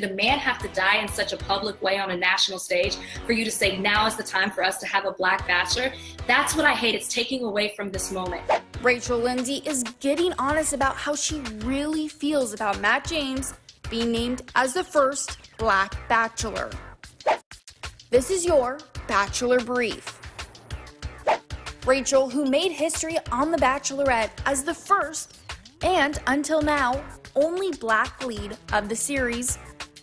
Did a man have to die in such a public way on a national stage for you to say, now is the time for us to have a Black Bachelor? That's what I hate. It's taking away from this moment. Rachel Lindsay is getting honest about how she really feels about Matt James being named as the first Black Bachelor. This is your Bachelor Brief. Rachel, who made history on The Bachelorette as the first and, until now, only Black lead of the series,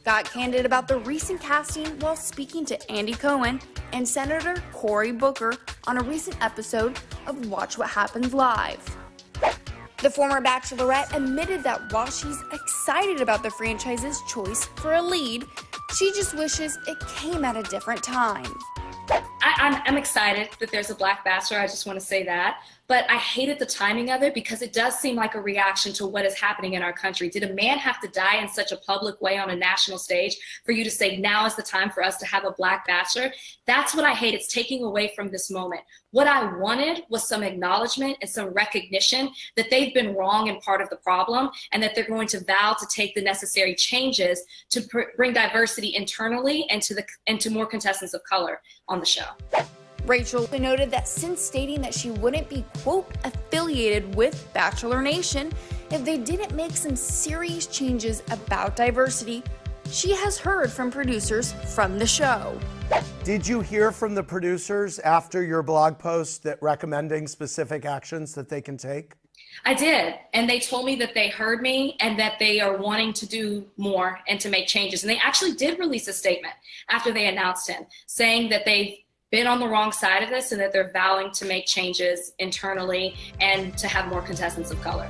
got candid about the recent casting while speaking to Andy Cohen and Senator Cory Booker on a recent episode of Watch What Happens Live. The former Bachelorette admitted that while she's excited about the franchise's choice for a lead, she just wishes it came at a different time. I'm excited that there's a Black Bachelor. I just want to say that. But I hated the timing of it because it does seem like a reaction to what is happening in our country. Did a man have to die in such a public way on a national stage for you to say, now is the time for us to have a Black Bachelor? That's what I hate. It's taking away from this moment. What I wanted was some acknowledgement and some recognition that they've been wrong and part of the problem, and that they're going to vow to take the necessary changes to bring diversity internally and to more contestants of color on the show. Rachel noted that since stating that she wouldn't be, quote, affiliated with Bachelor Nation if they didn't make some serious changes about diversity, she has heard from producers from the show. Did you hear from the producers after your blog post that recommending specific actions that they can take? I did, and they told me that they heard me and that they are wanting to do more and to make changes. And they actually did release a statement after they announced him, saying that they've been on the wrong side of this and that they're vowing to make changes internally and to have more contestants of color.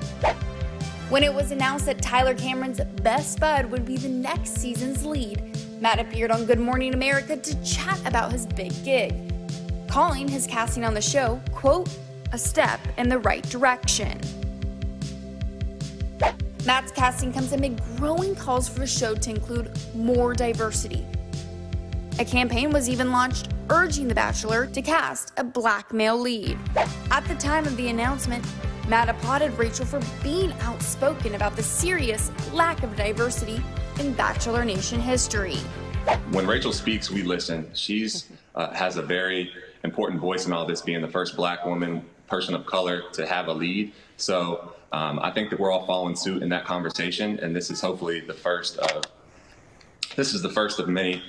When it was announced that Tyler Cameron's best bud would be the next season's lead, Matt appeared on Good Morning America to chat about his big gig, calling his casting on the show, quote, a step in the right direction. Matt's casting comes amid growing calls for the show to include more diversity. A campaign was even launched urging The Bachelor to cast a Black male lead. At the time of the announcement, Matt applauded Rachel for being outspoken about the serious lack of diversity in Bachelor Nation history. When Rachel speaks, we listen. She's has a very important voice in all this, being the first Black woman, person of color to have a lead. So I think that we're all following suit in that conversation, and this is hopefully the first of many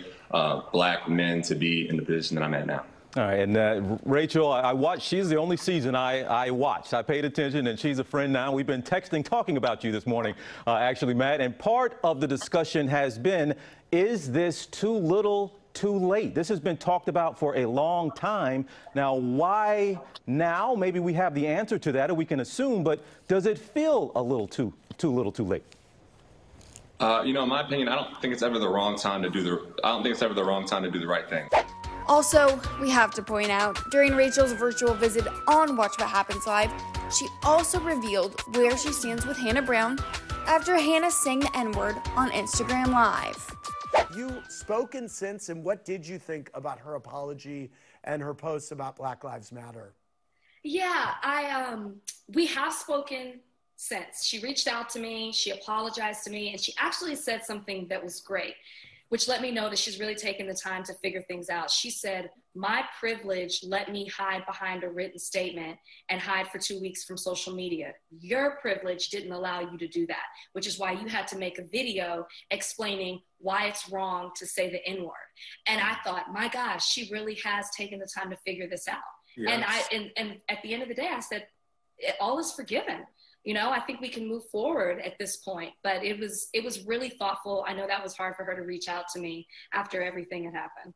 Black men to be in the position that I'm at now. All right, and Rachel, I watched, she's the only season I watched. I paid attention, and she's a friend now. We've been texting, talking about you this morning, actually, Matt, and part of the discussion has been, is this too little, too late? This has been talked about for a long time. Now, why now? Maybe we have the answer to that, or we can assume, but does it feel a little too little, too late? You know, in my opinion, I don't think it's ever the wrong time to do the right thing. Also, we have to point out, during Rachel's virtual visit on Watch What Happens Live, she also revealed where she stands with Hannah Brown after Hannah sang the N-word on Instagram Live. You spoken since, and what did you think about her apology and her posts about Black Lives Matter? Yeah, we have spoken since. She reached out to me, she apologized to me, and she actually said something that was great, which let me know that she's really taken the time to figure things out. She said, my privilege let me hide behind a written statement and hide for 2 weeks from social media. Your privilege didn't allow you to do that, which is why you had to make a video explaining why it's wrong to say the N-word. And I thought, my gosh, she really has taken the time to figure this out. Yes. And at the end of the day, I said, all is forgiven. You know, I think we can move forward at this point, but it was really thoughtful. I know that was hard for her to reach out to me after everything had happened.